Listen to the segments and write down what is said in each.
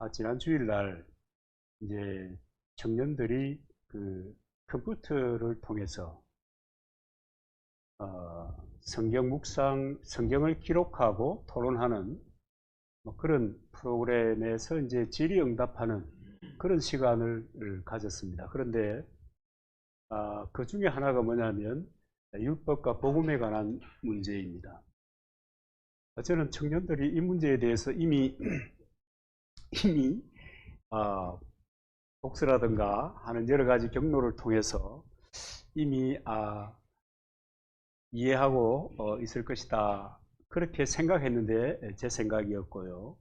지난 주일날 이제 청년들이 그 컴퓨터를 통해서 성경 묵상, 성경을 기록하고 토론하는 그런 프로그램에서 이제 질의응답하는 그런 시간을 가졌습니다. 그런데 그 중에 하나가 뭐냐면 율법과 복음에 관한 문제입니다. 저는 청년들이 이 문제에 대해서 이미 독서라든가 하는 여러 가지 경로를 통해서 이미 이해하고 있을 것이다, 그렇게 생각했는데 제 생각이었고요.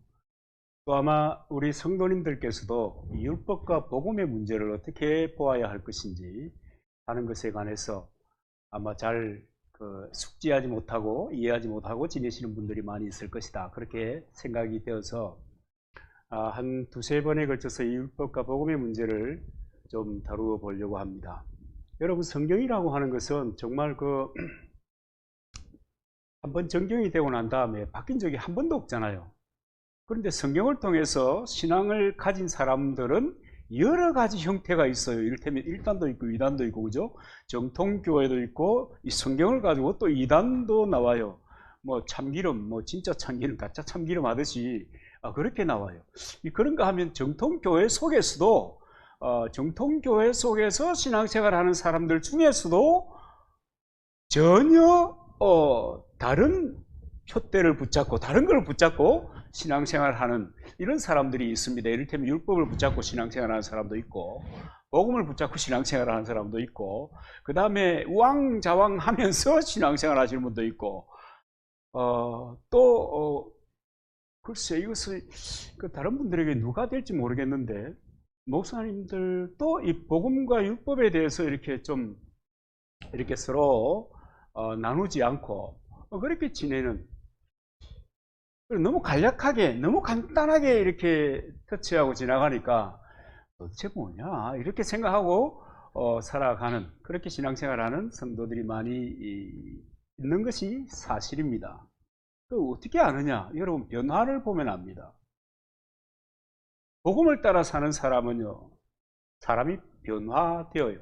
또 아마 우리 성도님들께서도 율법과 복음의 문제를 어떻게 보아야 할 것인지 하는 것에 관해서 아마 잘 숙지하지 못하고 이해하지 못하고 지내시는 분들이 많이 있을 것이다, 그렇게 생각이 되어서 한 두세 번에 걸쳐서 이 율법과 복음의 문제를 좀 다루어 보려고 합니다. 여러분, 성경이라고 하는 것은 정말 한번 정경이 되고 난 다음에 바뀐 적이 한 번도 없잖아요. 그런데 성경을 통해서 신앙을 가진 사람들은 여러 가지 형태가 있어요. 이를테면 1단도 있고 2단도 있고, 그죠? 정통교회도 있고, 이 성경을 가지고 또 2단도 나와요. 뭐 참기름, 뭐 진짜 참기름, 가짜 참기름 하듯이 그렇게 나와요. 그런가 하면 정통교회 속에서도 정통교회 속에서 신앙생활 하는 사람들 중에서도 전혀 다른 푯대를 붙잡고 다른 걸 붙잡고 신앙생활하는 이런 사람들이 있습니다. 이를테면 율법을 붙잡고 신앙생활하는 사람도 있고, 복음을 붙잡고 신앙생활하는 사람도 있고, 그 다음에 우왕좌왕하면서 신앙생활하시는 분도 있고, 글쎄, 이것을 다른 분들에게 누가 될지 모르겠는데, 목사님들도 이 복음과 율법에 대해서 이렇게 서로 나누지 않고 그렇게 지내는, 너무 간략하게, 너무 간단하게 이렇게 터치하고 지나가니까 도대체 뭐냐 이렇게 생각하고 살아가는, 그렇게 신앙생활하는 성도들이 많이 있는 것이 사실입니다. 어떻게 아느냐? 여러분, 변화를 보면 압니다. 복음을 따라 사는 사람은요, 사람이 변화되어요.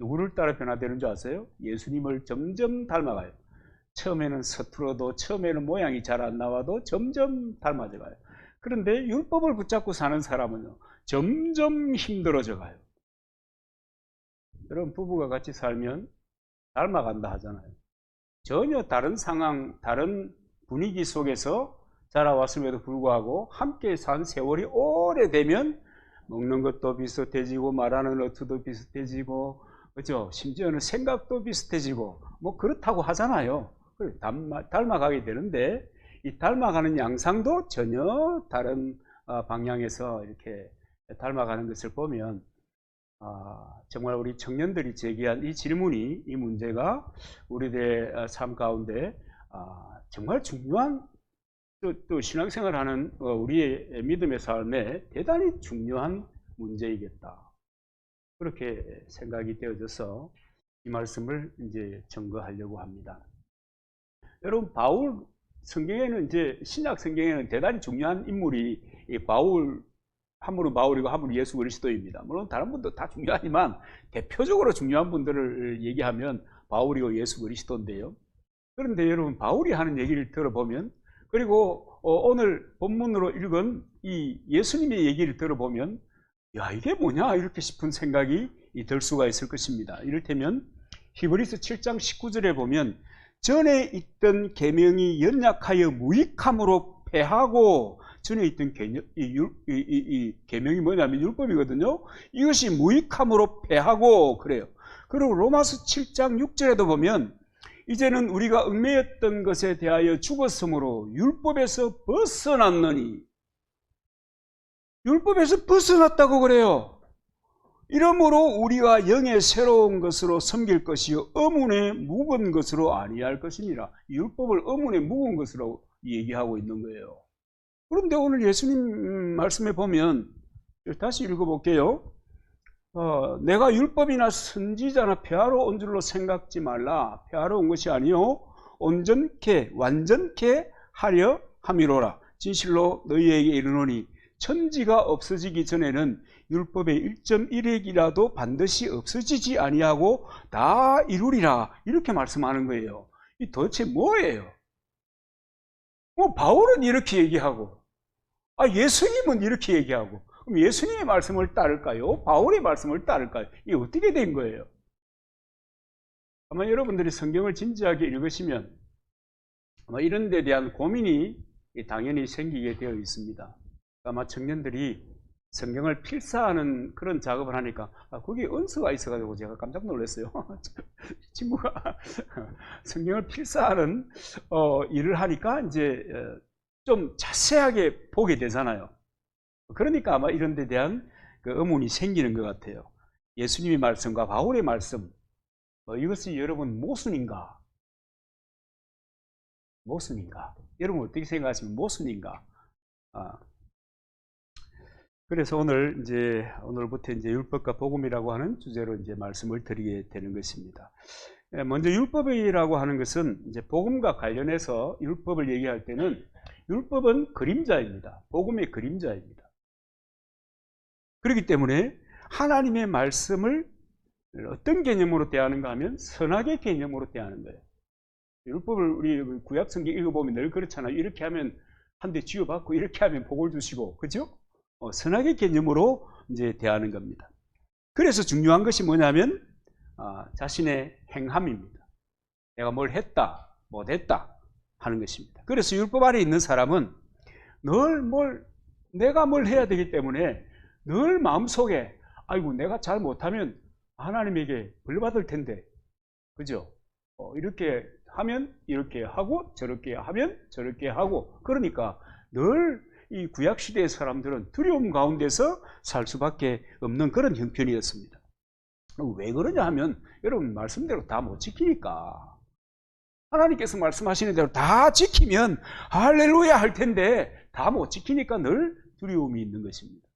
누구를 따라 변화되는 줄 아세요? 예수님을 점점 닮아가요. 처음에는 서툴어도, 처음에는 모양이 잘 안 나와도 점점 닮아져 가요. 그런데 율법을 붙잡고 사는 사람은요, 점점 힘들어져 가요. 여러분, 부부가 같이 살면 닮아간다 하잖아요. 전혀 다른 상황, 다른 분위기 속에서 자라왔음에도 불구하고 함께 산 세월이 오래되면 먹는 것도 비슷해지고, 말하는 어투도 비슷해지고, 그죠? 심지어는 생각도 비슷해지고, 뭐 그렇다고 하잖아요. 닮아가게 되는데, 이 닮아가는 양상도 전혀 다른 방향에서 이렇게 닮아가는 것을 보면, 정말 우리 청년들이 제기한 이 질문이, 이 문제가 우리들의 삶 가운데 정말 중요한, 또 신앙생활하는 우리의 믿음의 삶에 대단히 중요한 문제이겠다, 그렇게 생각이 되어져서 이 말씀을 이제 증거하려고 합니다. 여러분, 바울, 성경에는 이제 신약 성경에는 대단히 중요한 인물이 한분은 바울이고 한분은 예수 그리스도입니다. 물론 다른 분도 다 중요하지만 대표적으로 중요한 분들을 얘기하면 바울이고 예수 그리스도인데요. 그런데 여러분, 바울이 하는 얘기를 들어보면, 그리고 오늘 본문으로 읽은 이 예수님의 얘기를 들어보면, 야, 이게 뭐냐 이렇게 싶은 생각이 들 수가 있을 것입니다. 이를테면 히브리서 7장 19절에 보면, 전에 있던 계명이 연약하여 무익함으로 패하고, 전에 있던 이 계명이 뭐냐면 율법이거든요. 이것이 무익함으로 패하고 그래요. 그리고 로마서 7장 6절에도 보면, 이제는 우리가 얽매였던 것에 대하여 죽었으므로 율법에서 벗어났느니, 율법에서 벗어났다고 그래요. 이러므로 우리가 영의 새로운 것으로 섬길 것이요 의문에 묵은 것으로 아니할 것이니라. 율법을 의문에 묵은 것으로 얘기하고 있는 거예요. 그런데 오늘 예수님 말씀에 보면, 다시 읽어볼게요. 내가 율법이나 선지자나 폐하러 온 줄로 생각지 말라. 폐하러 온 것이 아니요 온전케 완전케 하려 함이로라. 진실로 너희에게 이르노니 천지가 없어지기 전에는 율법의 1.1핵이라도 반드시 없어지지 아니하고 다 이루리라, 이렇게 말씀하는 거예요. 이 도대체 뭐예요? 바울은 이렇게 얘기하고, 예수님은 이렇게 얘기하고, 그럼 예수님의 말씀을 따를까요? 바울의 말씀을 따를까요? 이게 어떻게 된 거예요? 아마 여러분들이 성경을 진지하게 읽으시면 아마 이런 데 대한 고민이 당연히 생기게 되어 있습니다. 아마 청년들이 성경을 필사하는 그런 작업을 하니까 거기에 은서가 있어가지고 제가 깜짝 놀랐어요. 친구가 성경을 필사하는 일을 하니까 이제 좀 자세하게 보게 되잖아요. 그러니까 아마 이런 데 대한 그 의문이 생기는 것 같아요. 예수님의 말씀과 바울의 말씀, 이것이 여러분 모순인가? 모순인가? 여러분 어떻게 생각하시면 모순인가? 그래서 오늘부터 이제 율법과 복음이라고 하는 주제로 이제 말씀을 드리게 되는 것입니다. 먼저 율법이라고 하는 것은 이제 복음과 관련해서 율법을 얘기할 때는 율법은 그림자입니다. 복음의 그림자입니다. 그렇기 때문에 하나님의 말씀을 어떤 개념으로 대하는가 하면 선악의 개념으로 대하는 거예요. 율법을 우리 구약 성경 읽어보면 늘 그렇잖아요. 이렇게 하면 한 대 쥐어받고 이렇게 하면 복을 주시고, 그죠? 선악의 개념으로 이제 대하는 겁니다. 그래서 중요한 것이 뭐냐면 자신의 행함입니다. 내가 뭘 했다, 못했다 하는 것입니다. 그래서 율법 아래 있는 사람은 늘 내가 뭘 해야 되기 때문에 늘 마음속에 아이고 내가 잘 못하면 하나님에게 벌 받을 텐데, 그죠? 이렇게 하면 이렇게 하고 저렇게 하면 저렇게 하고, 그러니까 늘 이 구약시대의 사람들은 두려움 가운데서 살 수밖에 없는 그런 형편이었습니다. 왜 그러냐 하면 여러분 말씀대로 다 못 지키니까. 하나님께서 말씀하시는 대로 다 지키면 할렐루야 할 텐데 다 못 지키니까 늘 두려움이 있는 것입니다.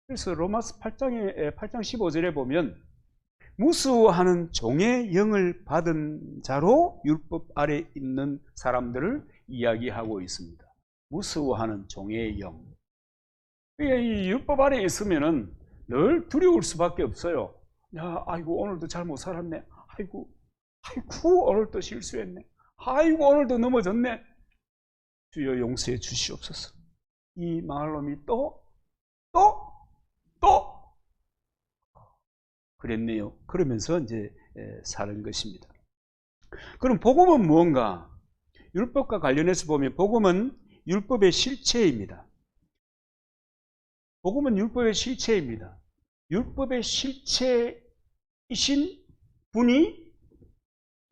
그래서 로마서 8장 15절에 보면 무수하는 종의 영을 받은 자로 율법 아래 있는 사람들을 이야기하고 있습니다. 무수하는 종의 영. 이 율법 아래 있으면은 늘 두려울 수밖에 없어요. 아이고 오늘도 잘못 살았네. 아이고 오늘도 실수했네. 아이고 오늘도 넘어졌네. 주여 용서해 주시옵소서. 이 망할 놈이 또 그랬네요. 그러면서 이제 사는 것입니다. 그럼 복음은 무언가? 율법과 관련해서 보면 복음은 율법의 실체입니다. 복음은 율법의 실체입니다. 율법의 실체이신 분이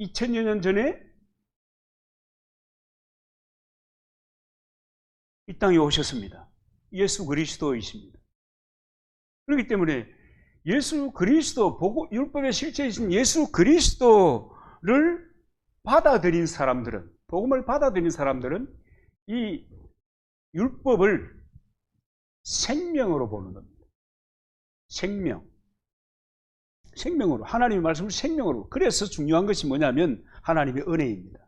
2000여 년 전에 이 땅에 오셨습니다. 예수 그리스도이십니다. 그렇기 때문에 예수 그리스도, 율법의 실체이신 예수 그리스도를 받아들인 사람들은, 복음을 받아들인 사람들은 이 율법을 생명으로 보는 겁니다. 생명으로, 하나님의 말씀을 생명으로. 그래서 중요한 것이 뭐냐면 하나님의 은혜입니다.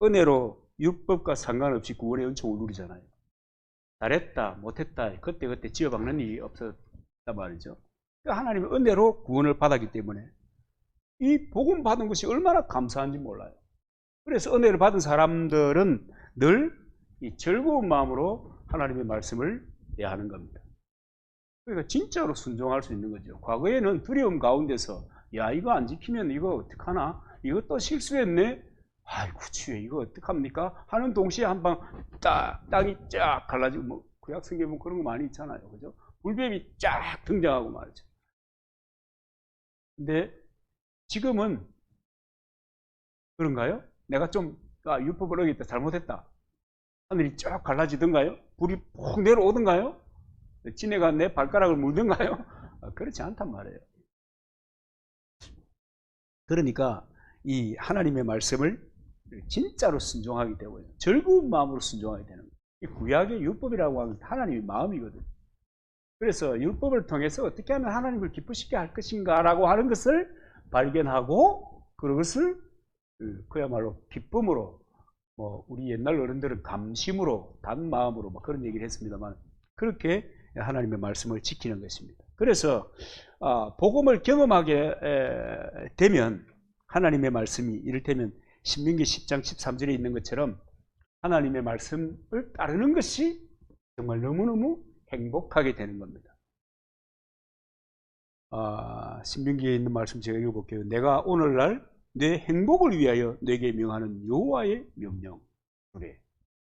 은혜로 율법과 상관없이 구원의 은총을 누리잖아요. 잘했다, 못했다, 그때 지어박는 일이 없었단 말이죠. 하나님의 은혜로 구원을 받았기 때문에 이 복음 받은 것이 얼마나 감사한지 몰라요. 그래서 은혜를 받은 사람들은 늘 이 즐거운 마음으로 하나님의 말씀을 대하는 겁니다. 그러니까 진짜로 순종할 수 있는 거죠. 과거에는 두려움 가운데서 이거 안 지키면 이거 어떡하나? 이거 또 실수했네? 아이고 주여 이거 어떡합니까? 하는 동시에 한방 땅이 쫙 갈라지고, 구약 성경에 보면 그런 거 많이 있잖아요. 그죠? 불뱀이 쫙 등장하고 말이죠. 근데 지금은 그런가요? 내가 좀 율법을 어겼다, 잘못했다, 하늘이 쫙 갈라지던가요? 불이 푹 내려오던가요? 지네가 내 발가락을 물던가요? 그렇지 않단 말이에요. 그러니까 이 하나님의 말씀을 진짜로 순종하게 되고요, 즐거운 마음으로 순종하게 되는 거예요. 이 구약의 율법이라고 하는 하나님의 마음이거든요. 그래서 율법을 통해서 어떻게 하면 하나님을 기쁘시게 할 것인가 라고 하는 것을 발견하고, 그것을 그야말로 기쁨으로 우리 옛날 어른들은 감심으로, 단마음으로 막 그런 얘기를 했습니다만, 그렇게 하나님의 말씀을 지키는 것입니다. 그래서 복음을 경험하게 되면 하나님의 말씀이 이를테면 신명기 10장 13절에 있는 것처럼 하나님의 말씀을 따르는 것이 정말 너무너무 행복하게 되는 겁니다. 신명기에 있는 말씀 제가 읽어볼게요. 내가 오늘날 내 행복을 위하여 내게 명하는 여호와의 명령 그래.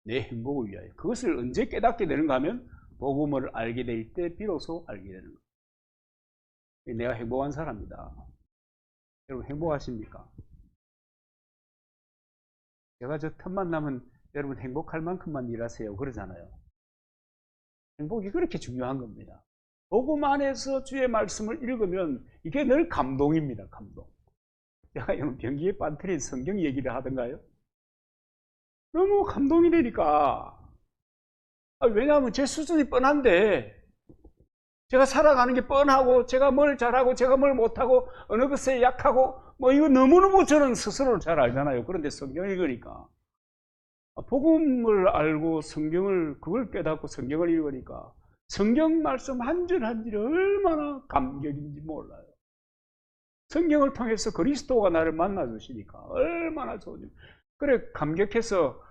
내 행복을 위하여. 그것을 언제 깨닫게 되는가 하면 복음을 알게 될 때 비로소 알게 되는 거예요. 내가 행복한 사람이다. 여러분 행복하십니까? 제가 저 틈만 나면 여러분 행복할 만큼만 일하세요 그러잖아요. 행복이 그렇게 중요한 겁니다. 복음 안에서 주의 말씀을 읽으면 이게 늘 감동입니다. 감동. 제가 여러분 변기에 빠뜨린 성경 얘기를 하던가요? 너무 감동이 되니까. 왜냐하면 제 수준이 뻔한데 제가 살아가는 게 뻔하고 제가 뭘 잘하고 제가 뭘 못하고 어느 것에 약하고 이거 너무너무 저는 스스로를 잘 알잖아요. 그런데 성경을 읽으니까 복음을 알고 성경을 그걸 깨닫고 성경을 읽으니까 성경 말씀 한 줄 한 줄이 얼마나 감격인지 몰라요. 성경을 통해서 그리스도가 나를 만나주시니까 얼마나 좋은지. 그래 감격해서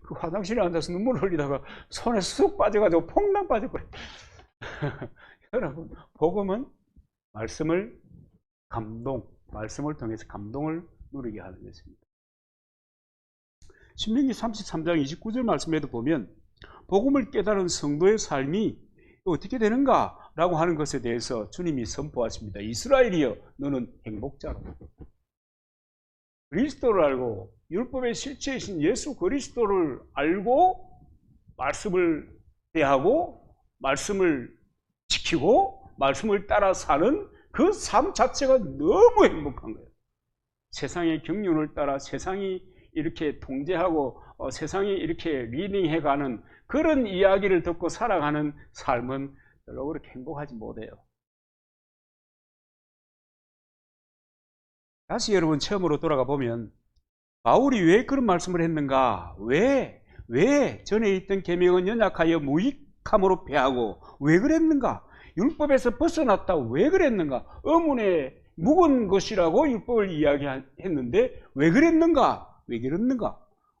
그 화장실에 앉아서 눈물 흘리다가 손에 쑥 빠져가지고 퐁당 빠져버려요. 여러분 복음은 말씀을 말씀을 통해서 감동을 누리게 하는 것입니다. 신명기 33장 29절 말씀에도 보면 복음을 깨달은 성도의 삶이 어떻게 되는가 라고 하는 것에 대해서 주님이 선포하십니다. 이스라엘이여 너는 행복자로. 그리스도를 알고 율법의 실체이신 예수 그리스도를 알고 말씀을 대하고 말씀을 지키고 말씀을 따라 사는 그 삶 자체가 너무 행복한 거예요. 세상의 경륜을 따라 세상이 이렇게 통제하고 세상이 이렇게 리딩해가는 그런 이야기를 듣고 살아가는 삶은 별로 그렇게 행복하지 못해요. 다시 여러분 처음으로 돌아가 보면 바울이 왜 그런 말씀을 했는가? 왜 전에 있던 계명은 연약하여 무익함으로 패하고 왜 그랬는가? 율법에서 벗어났다 왜 그랬는가? 의문에 묵은 것이라고 율법을 이야기했는데 왜 그랬는가?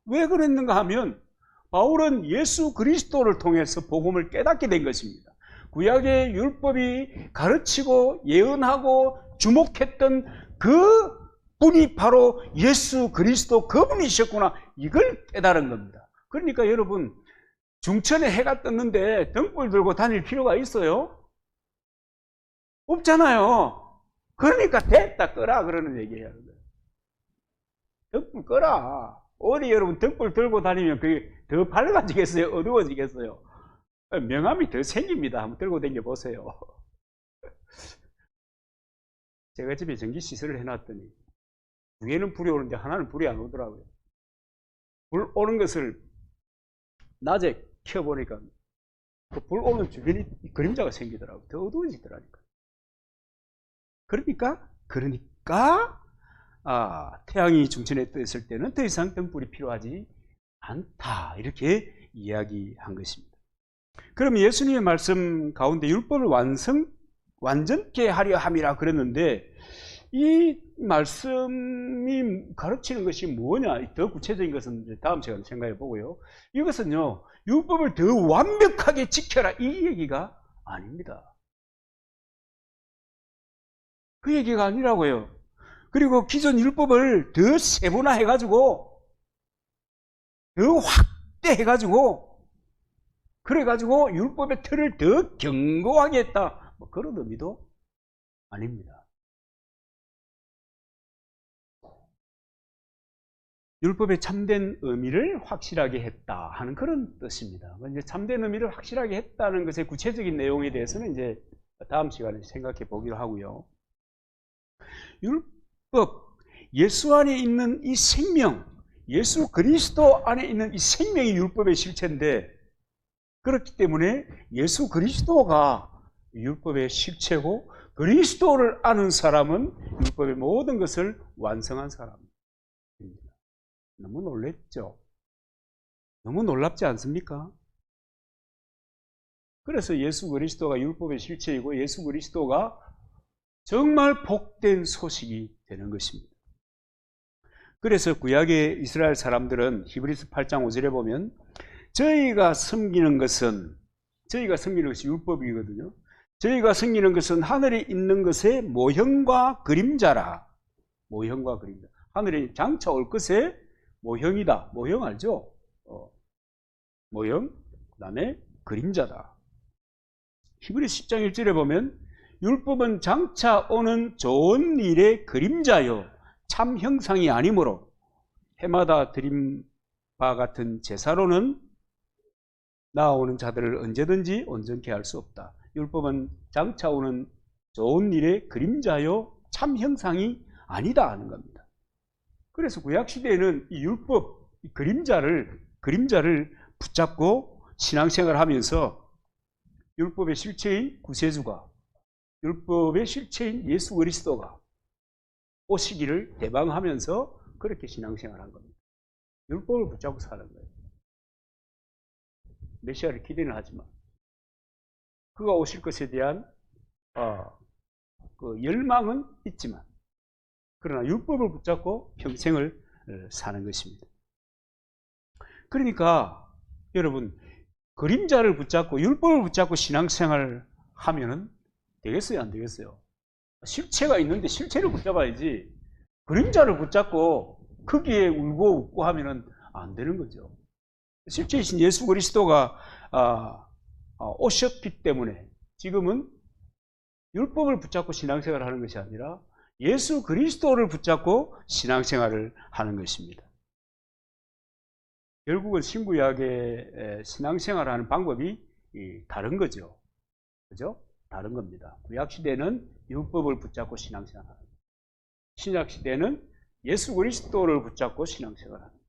왜 그랬는가 하면 바울은 예수 그리스도를 통해서 복음을 깨닫게 된 것입니다. 구약의 율법이 가르치고 예언하고 주목했던 그 분이 바로 예수 그리스도 그분이셨구나. 이걸 깨달은 겁니다. 그러니까 여러분 중천에 해가 떴는데 등불 들고 다닐 필요가 있어요? 없잖아요. 그러니까 됐다 끄라 그러는 얘기예요. 등불 끄라. 어디 여러분 등불 들고 다니면 그게 더 밝아지겠어요? 어두워지겠어요? 명암이 더 생깁니다. 한번 들고 다녀 보세요. 제가 집에 전기 시설을 해놨더니 두 개는 불이 오는데 하나는 불이 안 오더라고요. 불 오는 것을 낮에 켜보니까 그 불 오는 주변이 그림자가 생기더라고요. 더 어두워지더라니까. 그러니까 태양이 중천에 떠 있을 때는 더 이상 등불이 필요하지 않다. 이렇게 이야기한 것입니다. 그럼 예수님의 말씀 가운데 율법을 완전케 하려 함이라 그랬는데 이 말씀이 가르치는 것이 뭐냐? 더 구체적인 것은 다음 시간에 생각해 보고요. 이것은요, 율법을 더 완벽하게 지켜라 이 얘기가 아닙니다. 그 얘기가 아니라고요. 그리고 기존 율법을 더 세분화해가지고 더 확대해가지고 그래가지고 율법의 틀을 더 견고하게 했다. 그런 의미도 아닙니다. 율법의 참된 의미를 확실하게 했다 하는 그런 뜻입니다. 이제 참된 의미를 확실하게 했다는 것의 구체적인 내용에 대해서는 이제 다음 시간에 생각해 보기로 하고요. 율법, 예수 안에 있는 이 생명, 예수 그리스도 안에 있는 이 생명이 율법의 실체인데 그렇기 때문에 예수 그리스도가 율법의 실체고 그리스도를 아는 사람은 율법의 모든 것을 완성한 사람입니다. 너무 놀랬죠. 너무 놀랍지 않습니까? 그래서 예수 그리스도가 율법의 실체이고 예수 그리스도가 정말 복된 소식이 되는 것입니다. 그래서 구약의 이스라엘 사람들은 히브리서 8장 5절에 보면 저희가 섬기는 것이 율법이거든요. 저희가 섬기는 것은 하늘에 있는 것의 모형과 그림자라. 모형과 그림자. 하늘에 장차 올 것의 모형이다. 모형 알죠? 모형, 그 다음에 그림자다. 히브리서 10장 1절에 보면 율법은 장차 오는 좋은 일의 그림자요 참 형상이 아니므로 해마다 드린 바 같은 제사로는 나아오는 자들을 언제든지 온전케 할 수 없다. 율법은 장차 오는 좋은 일의 그림자요 참 형상이 아니다 하는 겁니다. 그래서 구약시대에는 이 율법, 이 그림자를 붙잡고 신앙생활을 하면서 율법의 실체인 구세주가, 율법의 실체인 예수 그리스도가 오시기를 대방하면서 그렇게 신앙생활을 한 겁니다. 율법을 붙잡고 사는 거예요. 메시아를 기대는 하지만 그가 오실 것에 대한 그 열망은 있지만 그러나 율법을 붙잡고 평생을 사는 것입니다. 그러니까 여러분 그림자를 붙잡고 율법을 붙잡고 신앙생활을 하면은 되겠어요? 안 되겠어요? 실체가 있는데 실체를 붙잡아야지 그림자를 붙잡고 거기에 울고 웃고 하면은 안 되는 거죠. 실제이신 예수 그리스도가 오셨기 때문에 지금은 율법을 붙잡고 신앙생활을 하는 것이 아니라 예수 그리스도를 붙잡고 신앙생활을 하는 것입니다. 결국은 신구약의 신앙생활을 하는 방법이 다른 거죠. 그죠? 다른 겁니다. 구약시대는 율법을 붙잡고 신앙생활을 합니다. 신약시대는 예수 그리스도를 붙잡고 신앙생활을 합니다.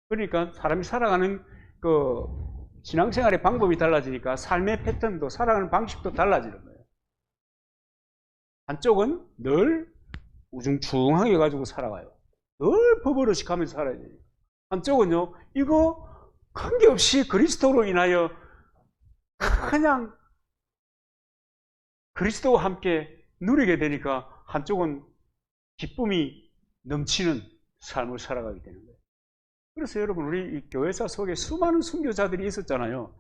그러니까 사람이 살아가는 그 신앙생활의 방법이 달라지니까 삶의 패턴도 살아가는 방식도 달라지는 거예요. 한쪽은 늘 우중충하게 가지고 살아가요. 늘 법으로식하면서 살아야 돼요. 한쪽은요, 이거 관계없이 그리스도로 인하여 그냥 그리스도와 함께 누리게 되니까 한쪽은 기쁨이 넘치는 삶을 살아가게 되는 거예요. 그래서 여러분 우리 교회사 속에 수많은 순교자들이 있었잖아요.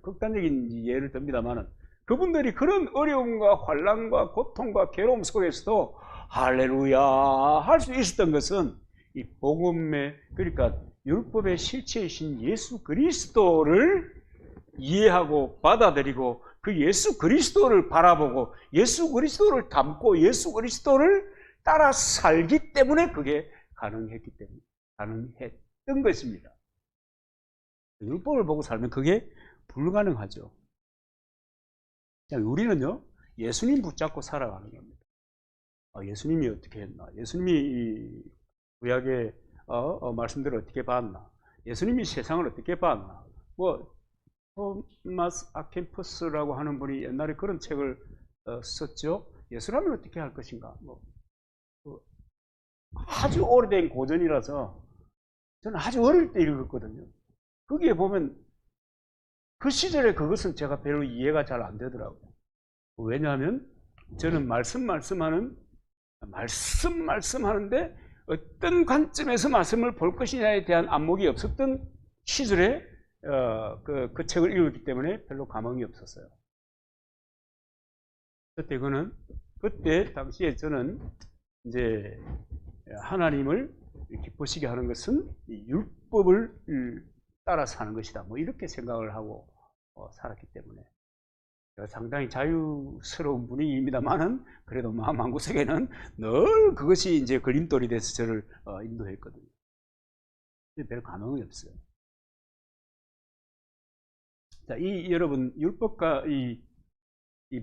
극단적인 예를 듭니다만은 그분들이 그런 어려움과 환난과 고통과 괴로움 속에서도 할렐루야 할 수 있었던 것은 이 복음의 그러니까 율법의 실체이신 예수 그리스도를 이해하고 받아들이고 그 예수 그리스도를 바라보고 예수 그리스도를 닮고 예수 그리스도를 따라 살기 때문에 그게 가능했기 때문에 가능했던 것입니다. 율법을 보고 살면 그게 불가능하죠. 우리는요 예수님 붙잡고 살아가는 겁니다. 예수님이 어떻게 했나? 예수님이 이 구약의 말씀들을 어떻게 봤나? 예수님이 세상을 어떻게 봤나? 토마스 아켄퍼스라고 하는 분이 옛날에 그런 책을 썼죠. 예수라면 어떻게 할 것인가? 아주 오래된 고전이라서 저는 아주 어릴 때 읽었거든요. 거기에 보면 그 시절에 그것은 제가 별로 이해가 잘 안 되더라고요. 왜냐하면 저는 말씀하는데 어떤 관점에서 말씀을 볼 것이냐에 대한 안목이 없었던 시절에 그 책을 읽었기 때문에 별로 감흥이 없었어요. 그때 당시에 저는 이제 하나님을 기쁘시게 하는 것은 율법을 따라 사는 것이다. 이렇게 생각을 하고 살았기 때문에 상당히 자유스러운 분위기입니다만은 그래도 마음 한구석에는 늘 그것이 이제 걸림돌이 돼서 저를 인도했거든요. 별 감흥이 없어요. 자, 여러분 율법과 이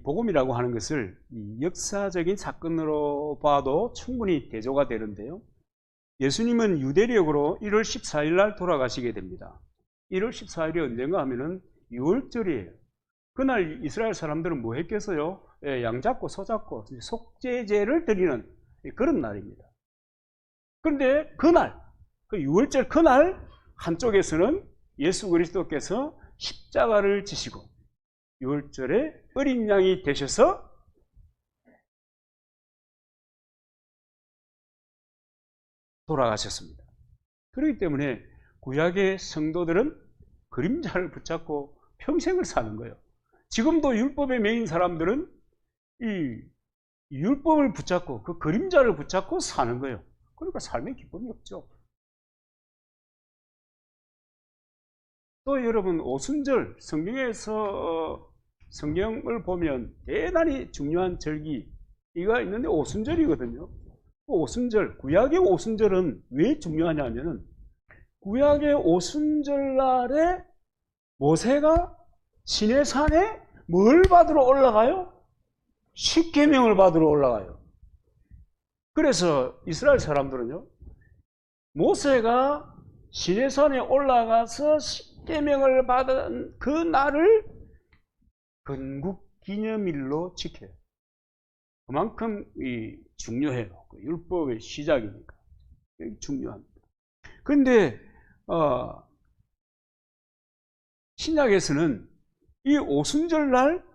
복음이라고 하는 것을 이 역사적인 사건으로 봐도 충분히 대조가 되는데요. 예수님은 유대력으로 1월 14일 날 돌아가시게 됩니다. 1월 14일이 언젠가 하면은 6월절이에요. 그날 이스라엘 사람들은 뭐 했겠어요? 양 잡고 소 잡고 속죄제를 드리는 그런 날입니다. 그런데 그날, 그 유월절 그날 한쪽에서는 예수 그리스도께서 십자가를 지시고 유월절에 어린 양이 되셔서 돌아가셨습니다. 그렇기 때문에 구약의 성도들은 그림자를 붙잡고 평생을 사는 거예요. 지금도 율법에 매인 사람들은 이 율법을 붙잡고 그 그림자를 붙잡고 사는 거예요. 그러니까 삶에 기쁨이 없죠. 또 여러분, 오순절, 성경에서 성경을 보면 대단히 중요한 절기가 있는데 오순절이거든요. 오순절, 구약의 오순절은 왜 중요하냐면은 구약의 오순절 날에 모세가 시내산에 뭘 받으러 올라가요? 십계명을 받으러 올라가요. 그래서 이스라엘 사람들은요, 모세가 시내산에 올라가서 십계명을 받은 그 날을 건국 기념일로 지켜요. 그만큼 중요해요. 그 율법의 시작이니까. 중요합니다. 그런데 신약에서는 이 오순절 날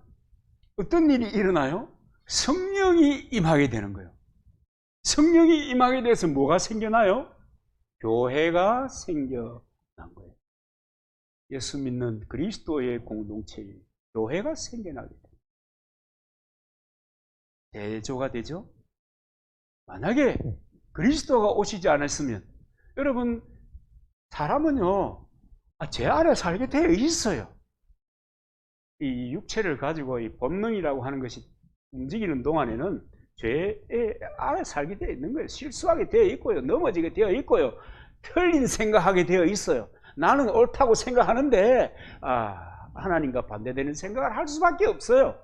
어떤 일이 일어나요? 성령이 임하게 되는 거예요. 성령이 임하게 돼서 뭐가 생겨나요? 교회가 생겨난 거예요. 예수 믿는 그리스도의 공동체에 교회가 생겨나게 돼요. 대조가 되죠? 만약에 그리스도가 오시지 않았으면, 여러분, 사람은요, 제 안에 살게 되어 있어요. 이 육체를 가지고 이 본능이라고 하는 것이 움직이는 동안에는 죄의 안에 살게 되어 있는 거예요. 실수하게 되어 있고요. 넘어지게 되어 있고요. 틀린 생각하게 되어 있어요. 나는 옳다고 생각하는데 하나님과 반대되는 생각을 할 수밖에 없어요.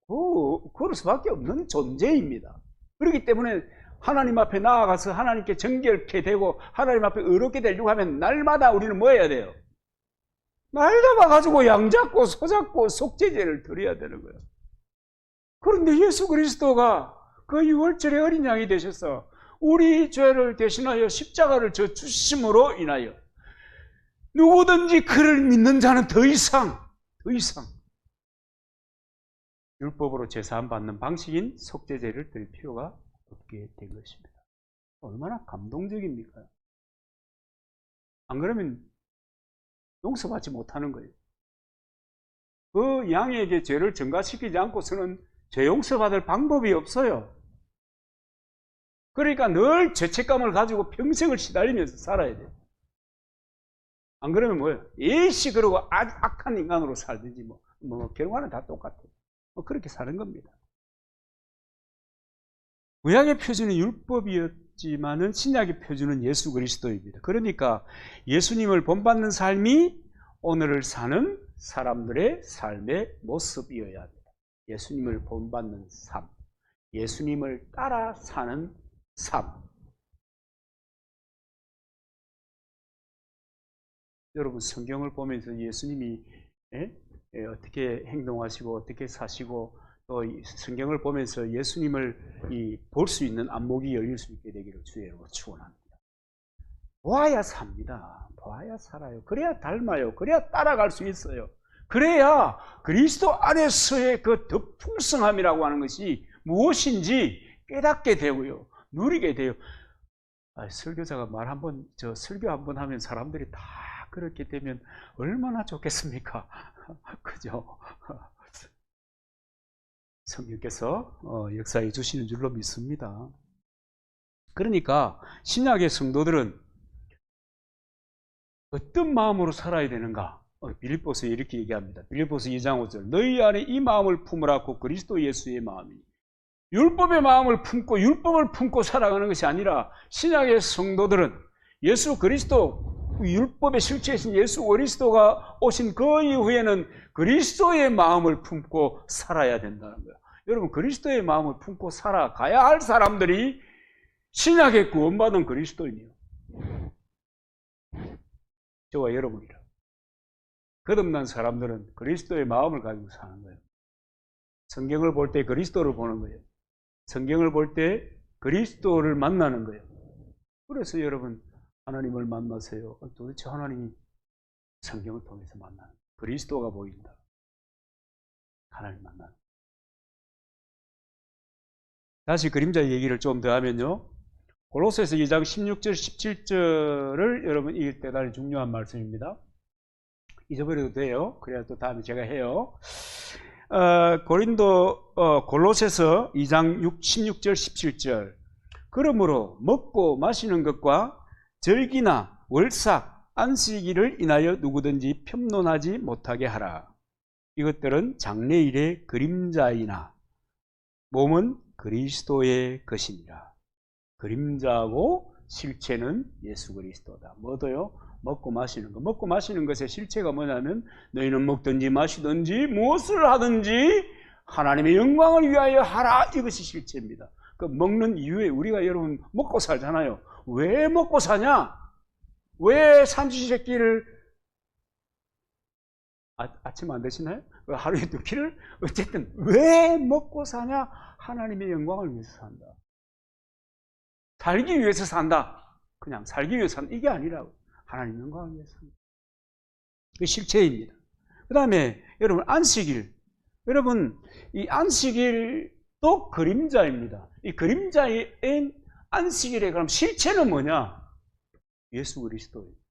그럴 수밖에 없는 존재입니다. 그렇기 때문에 하나님 앞에 나아가서 하나님께 정결케 되고 하나님 앞에 의롭게 되려고 하면 날마다 우리는 뭐 해야 돼요? 날 잡아가지고 양 잡고 소 잡고 속죄제를 드려야 되는 거예요. 그런데 예수 그리스도가 그 유월절의 어린 양이 되셔서 우리 죄를 대신하여 십자가를 져 주심으로 인하여 누구든지 그를 믿는 자는 더 이상 율법으로 제사함 받는 방식인 속죄제를 드릴 필요가 없게 된 것입니다. 얼마나 감동적입니까? 안 그러면 용서받지 못하는 거예요. 그 양에게 죄를 전가시키지 않고서는 죄 용서받을 방법이 없어요. 그러니까 늘 죄책감을 가지고 평생을 시달리면서 살아야 돼요. 안 그러면 뭐예요? 일시 그러고 악한 인간으로 살든지 결과는 다 똑같아요. 그렇게 사는 겁니다. 구약의 표준은 율법이었지만은 신약의 표준은 예수 그리스도입니다. 그러니까 예수님을 본받는 삶이 오늘을 사는 사람들의 삶의 모습이어야 합니다. 예수님을 본받는 삶, 예수님을 따라 사는 삶. 여러분, 성경을 보면서 예수님이 어떻게 행동하시고 어떻게 사시고 또 성경을 보면서 예수님을 볼 수 있는 안목이 열릴 수 있게 되기를 주의 이름으로 축원합니다. 보아야 삽니다. 보아야 살아요. 그래야 닮아요. 그래야 따라갈 수 있어요. 그래야 그리스도 안에서의 그 더 풍성함이라고 하는 것이 무엇인지 깨닫게 되고요. 누리게 돼요. 설교자가 설교 한번 하면 사람들이 다 그렇게 되면 얼마나 좋겠습니까? 그죠? 성령께서 역사해 주시는 줄로 믿습니다. 그러니까 신약의 성도들은 어떤 마음으로 살아야 되는가? 빌립보서에 이렇게 얘기합니다. 빌립보서 2장 5절 너희 안에 이 마음을 품으라 고 그리스도 예수의 마음이니 율법의 마음을 품고 율법을 품고 살아가는 것이 아니라 신약의 성도들은 예수 그리스도 율법의 실체이신 예수 그리스도가 오신 그 이후에는 그리스도의 마음을 품고 살아야 된다는 거예요. 여러분, 그리스도의 마음을 품고 살아가야 할 사람들이 신약에 구원받은 그리스도인이요. 저와 여러분이라. 거듭난 사람들은 그리스도의 마음을 가지고 사는 거예요. 성경을 볼 때 그리스도를 보는 거예요. 성경을 볼 때 그리스도를 만나는 거예요. 그래서 여러분 하나님을 만나세요. 도대체 하나님이 성경을 통해서 만나는 그리스도가 보인다. 하나님 만나는. 다시 그림자 얘기를 좀 더 하면요. 골로새서 2장 16절 17절을 여러분 읽을 때 대단히 중요한 말씀입니다. 잊어버려도 돼요. 그래야 또 다음에 제가 해요. 골로새서 2장 16절 17절. 그러므로 먹고 마시는 것과 절기나 월삭, 안식일을 인하여 누구든지 편론하지 못하게 하라. 이것들은 장래일의 그림자이나 몸은 그리스도의 것이니라. 그림자하고 실체는 예수 그리스도다. 뭐도요? 먹고 마시는 것. 먹고 마시는 것의 실체가 뭐냐면 너희는 먹든지 마시든지 무엇을 하든지 하나님의 영광을 위하여 하라. 이것이 실체입니다. 그 먹는 이유에 우리가 여러분 먹고 살잖아요. 왜 먹고 사냐? 왜 삼시세끼를 아침 안 드시나요? 하루에 2끼를? 어쨌든 왜 먹고 사냐? 하나님의 영광을 위해서 산다. 살기 위해서 산다. 그냥 살기 위해서 산다. 이게 아니라고. 하나님 영광을 위해서 산다. 그 실체입니다. 그 다음에 여러분 안식일. 여러분 이 안식일도 그림자입니다. 이 그림자인 안식일의 그럼 실체는 뭐냐? 예수 그리스도입니다.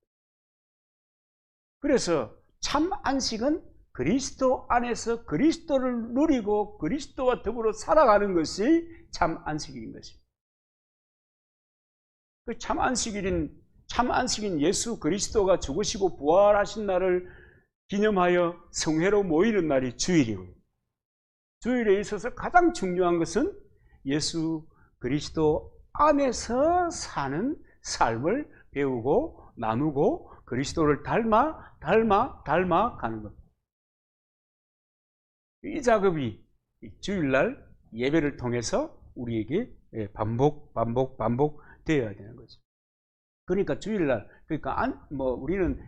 그래서 참 안식은 그리스도 안에서 그리스도를 누리고 그리스도와 더불어 살아가는 것이 참 안식일인 것입니다. 그 참 안식인 예수 그리스도가 죽으시고 부활하신 날을 기념하여 성회로 모이는 날이 주일이고, 주일에 있어서 가장 중요한 것은 예수 그리스도 안에서 사는 삶을 배우고 나누고 그리스도를 닮아 가는 겁니다. 이 작업이 주일날 예배를 통해서 우리에게 반복 되어야 되는 거죠. 그러니까 주일날, 그러니까 우리는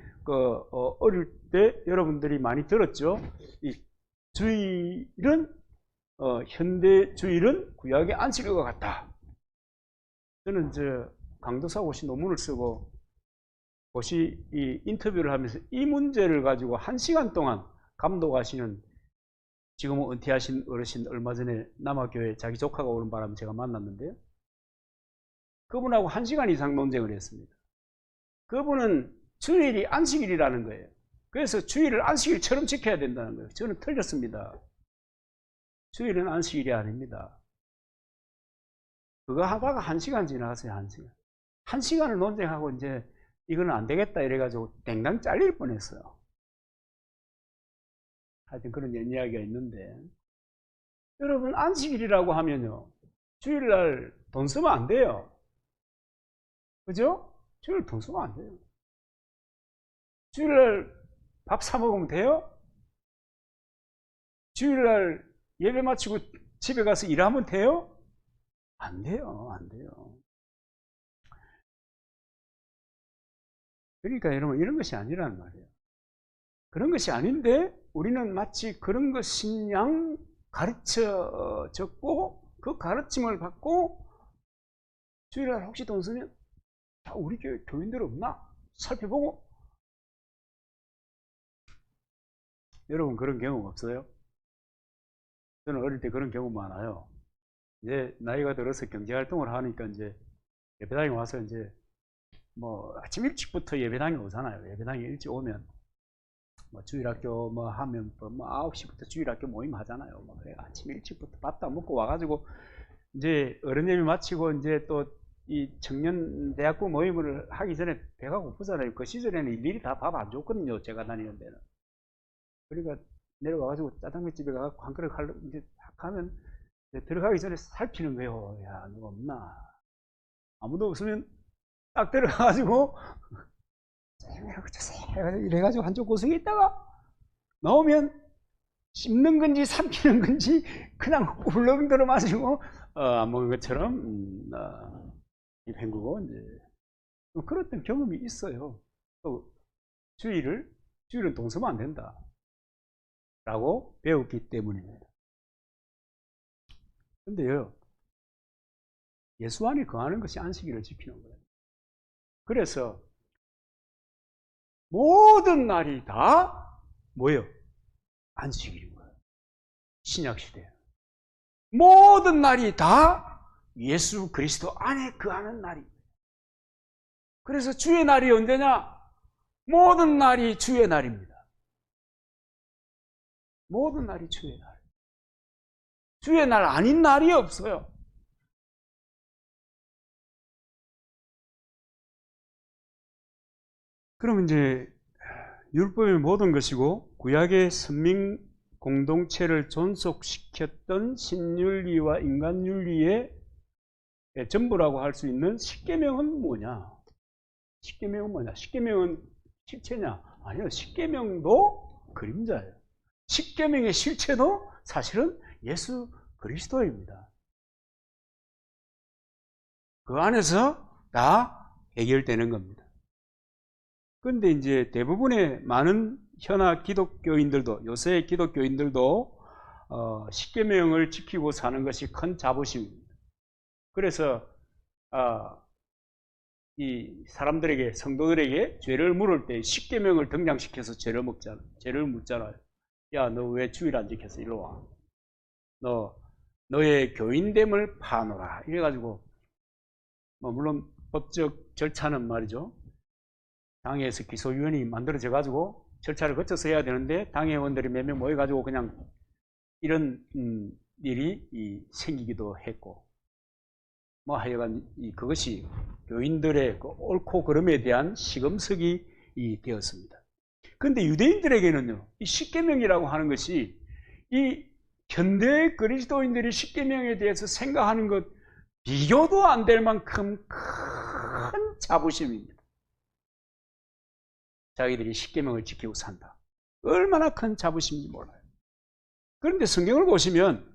어릴 때 여러분들이 많이 들었죠. 이 주일은 현대 주일은 구약의 안식일과 같다. 저는 강도사 옷이 논문을 쓰고 옷이 이 인터뷰를 하면서 이 문제를 가지고 1시간 동안 감독하시는 지금은 은퇴하신 어르신 얼마 전에 남아교회 자기 조카가 오는 바람에 제가 만났는데요. 그분하고 1시간 이상 논쟁을 했습니다. 그분은 주일이 안식일이라는 거예요. 그래서 주일을 안식일처럼 지켜야 된다는 거예요. 저는 틀렸습니다. 주일은 안식일이 아닙니다. 그거 하다가 1시간 지나갔어요. 1시간. 1시간을 논쟁하고 이제 이거는 안 되겠다 이래가지고 땡당 잘릴 뻔했어요. 하여튼 그런 이야기가 있는데, 여러분 안식일이라고 하면요, 주일날 돈 쓰면 안 돼요. 그죠? 주일날 돈 쓰면 안 돼요. 주일날 밥 사 먹으면 돼요? 주일날 예배 마치고 집에 가서 일하면 돼요? 안 돼요. 안 돼요. 그러니까 여러분 이런 것이 아니라는 말이에요. 그런 것이 아닌데 우리는 마치 그런 것인 양 가르쳐졌고 그 가르침을 받고 주일날 혹시 돈 쓰면 우리 교회 교인들 없나? 살펴보고. 여러분 그런 경험 없어요? 저는 어릴 때 그런 경험 많아요. 이제 나이가 들어서 경제활동을 하니까 이제 예배당에 와서 이제 아침 일찍부터 예배당에 오잖아요. 예배당에 일찍 오면 주일학교 하면 9시부터 주일학교 모임 하잖아요. 그래 아침 일찍부터 밥도 안 먹고 와가지고 이제 어른 예배 마치고 이제 또 이 청년 대학부 모임을 하기 전에 배가 고프잖아요. 그 시절에는 일일이 다 밥 안 줬거든요. 제가 다니는 데는. 그러니까 내려와가지고 짜장면 집에 가서 한 그릇 이제 하면 들어가기 전에 살피는 거예요. 야, 누가 없나? 아무도 없으면 딱 들어가가지고 이래가지고 한쪽 구석에 있다가 나오면 씹는 건지 삼키는 건지 그냥 훌렁 들어 마시고 안 먹은 것처럼 입 헹구고 이제 그랬던 경험이 있어요. 또 주일은 돈 쓰면 안 된다 라고 배웠기 때문입니다. 근데요, 예수 안에 거하는 것이 안식일을 지키는 거예요. 그래서 모든 날이 다 뭐예요? 안식일인 거예요. 신약시대에. 모든 날이 다 예수 그리스도 안에 거하는 날입니다. 그래서 주의 날이 언제냐? 모든 날이 주의 날입니다. 모든 날이 주의 날. 주의 날 아닌 날이 없어요. 그러면 이제 율법의 모든 것이고 구약의 선민 공동체를 존속시켰던 신윤리와 인간윤리의 전부라고 할 수 있는 십계명은 뭐냐? 십계명은 뭐냐? 십계명은 실체냐? 아니요. 십계명도 그림자예요. 십계명의 실체도 사실은 예수 그리스도입니다. 그 안에서 다 해결되는 겁니다. 그런데 이제 대부분의 많은 현아 기독교인들도, 요새 기독교인들도 십계명을 지키고 사는 것이 큰 자부심입니다. 그래서 이 사람들에게, 성도들에게 죄를 물을 때 십계명을 등장시켜서 죄를 묻잖아요. 야, 너 왜 주일 안 지켰어? 이리 와. 너의 교인됨을 파노라. 이래가지고 물론 법적 절차는 말이죠. 당회에서 기소위원이 만들어져 가지고 절차를 거쳐서 해야 되는데 당회의원들이 몇 명 모여가지고 그냥 이런 일이 생기기도 했고, 하여간 그것이 교인들의 그 옳고 그름에 대한 시금석이 되었습니다. 그런데 유대인들에게는요, 이 십계명이라고 하는 것이 이 현대 그리스도인들이 십계명에 대해서 생각하는 것 비교도 안 될 만큼 큰 자부심입니다. 자기들이 십계명을 지키고 산다. 얼마나 큰 자부심인지 몰라요. 그런데 성경을 보시면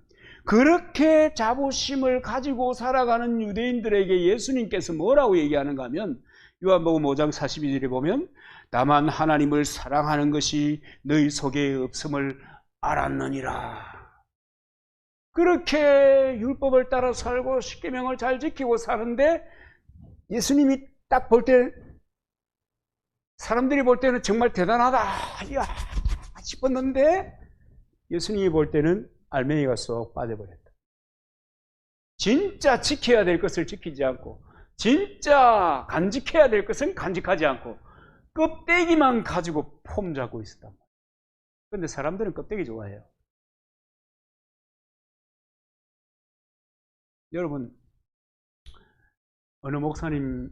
그렇게 자부심을 가지고 살아가는 유대인들에게 예수님께서 뭐라고 얘기하는가 하면 요한복음 5장 42절에 보면 다만 하나님을 사랑하는 것이 너희 속에 없음을 알았느니라. 그렇게 율법을 따라 살고 십계명을 잘 지키고 사는데 예수님이 딱 볼 때, 사람들이 볼 때는 정말 대단하다 야 싶었는데 예수님이 볼 때는 알맹이가 쏙 빠져버렸다. 진짜 지켜야 될 것을 지키지 않고 진짜 간직해야 될 것은 간직하지 않고 껍데기만 가지고 폼 잡고 있었단 말이에요. 그런데 사람들은 껍데기 좋아해요. 여러분, 어느 목사님이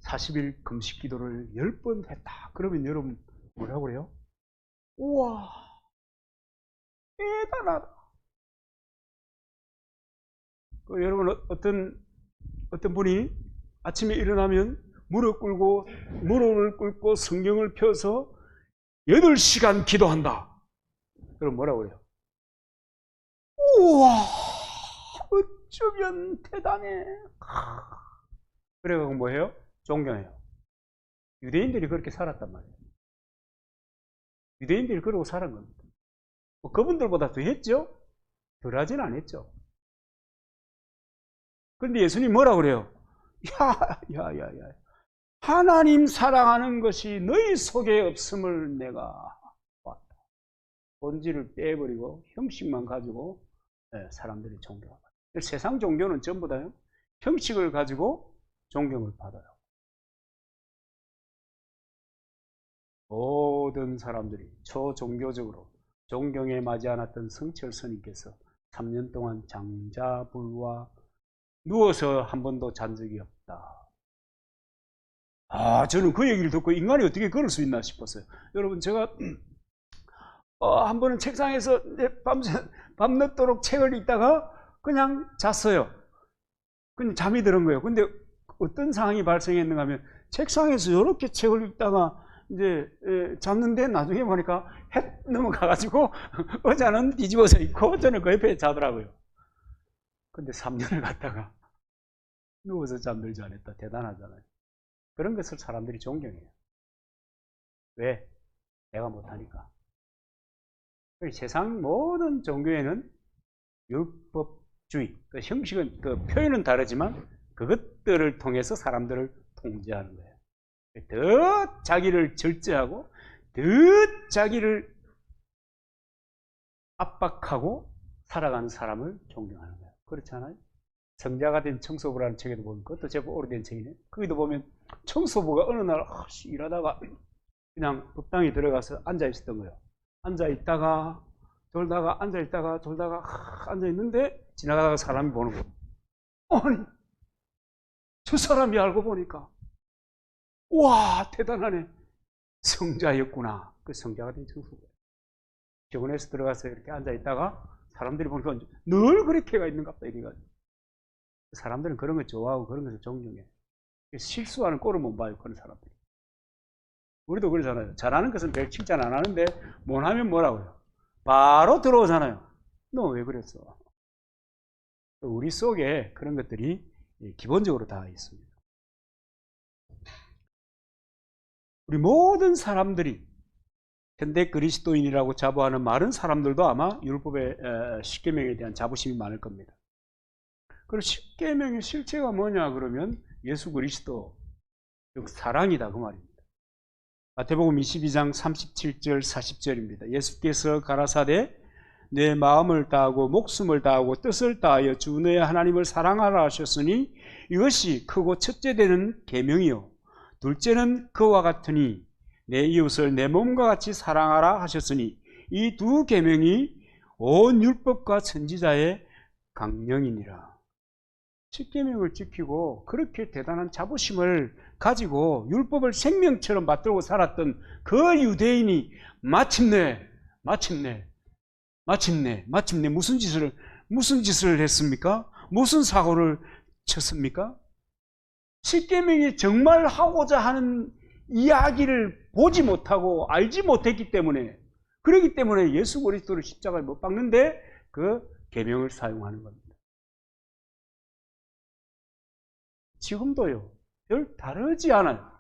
40일 금식 기도를 10번 했다. 그러면 여러분 뭐라고 그래요? 우와, 대단하다. 여러분, 어떤 분이 아침에 일어나면 무릎을 꿇고 성경을 펴서 8시간 기도한다. 그럼 뭐라고 그래요? 우와, 어쩌면 대단해. 그래가지고 뭐해요? 존경해요. 유대인들이 그렇게 살았단 말이에요. 유대인들이 그러고 살은 겁니다. 그분들보다 더 했죠? 덜 하진 않았죠. 그런데 예수님 뭐라고 그래요? 야. 하나님 사랑하는 것이 너희 속에 없음을 내가 봤다. 본질을 빼버리고 형식만 가지고 사람들이 존경합니다. 세상 종교는 전부 다요, 형식을 가지고 존경을 받아요. 모든 사람들이 초종교적으로 존경에 맞지 않았던 성철 스님께서 3년 동안 장자불과 누워서 한 번도 잔 적이 없다. 저는 그 얘기를 듣고 인간이 어떻게 그럴 수 있나 싶었어요. 여러분, 제가 한 번은 책상에서 밤늦도록 책을 읽다가 그냥 잤어요. 그냥 잠이 드는 거예요. 근데 어떤 상황이 발생했는가 하면 책상에서 이렇게 책을 읽다가 이제 잤는데 나중에 보니까 해 넘어가가지고 의자는 뒤집어져 있고 저는 그 옆에 자더라고요. 근데 3년을 갔다가 누워서 잠들지 않았다. 대단하잖아요. 그런 것을 사람들이 존경해요. 왜? 내가 못하니까. 세상 모든 종교에는 율법주의, 그 형식은, 그 표현은 다르지만 그것들을 통해서 사람들을 통제하는 거예요. 더 자기를 절제하고 더 자기를 압박하고 살아가는 사람을 존경하는 거예요. 그렇잖아요? 성자가 된 청소부라는 책에도 보면, 그것도 제법 오래된 책이네. 거기도 보면 청소부가 어느 날 일하다가 그냥 법당에 들어가서 앉아 있었던 거예요. 앉아 있다가 돌다가 앉아 있다가 돌다가 앉아 있는데 지나가다가 사람이 보는 거예요. 아니, 저 사람이 알고 보니까 와, 대단하네. 성자였구나. 그 성자가 된 청소부예요. 병원에서 들어가서 이렇게 앉아 있다가 사람들이 보니까 늘 그렇게 가 있는가 보다 이래가지고. 사람들은 그런 걸 좋아하고 그런 것을 존경해. 실수하는 꼴을 못 봐요, 그런 사람들이. 우리도 그러잖아요. 잘하는 것은 별 칭찬 안 하는데 못하면 뭐라고요? 바로 들어오잖아요. 너 왜 그랬어? 우리 속에 그런 것들이 기본적으로 다 있습니다. 우리 모든 사람들이 현대 그리스도인이라고 자부하는 많은 사람들도 아마 율법의 10계명에 대한 자부심이 많을 겁니다. 그리고 10계명의 실체가 뭐냐 그러면 예수 그리스도, 즉 사랑이다 그 말입니다. 마태복음 22장 37절 40절입니다. 예수께서 가라사대 내 마음을 다하고 목숨을 다하고 뜻을 다하여 주 너의 하나님을 사랑하라 하셨으니 이것이 크고 첫째 되는 계명이요 둘째는 그와 같으니 내 이웃을 내 몸과 같이 사랑하라 하셨으니 이 두 계명이 온 율법과 선지자의 강령이니라. 10계명을 지키고 그렇게 대단한 자부심을 가지고 율법을 생명처럼 받들고 살았던 그 유대인이 마침내 무슨 짓을 했습니까? 무슨 사고를 쳤습니까? 10계명이 정말 하고자 하는 이야기를 보지 못하고 알지 못했기 때문에, 그렇기 때문에 예수 그리스도를 십자가에 못 박는데 그 계명을 사용하는 겁니다. 지금도요, 별 다르지 않아요.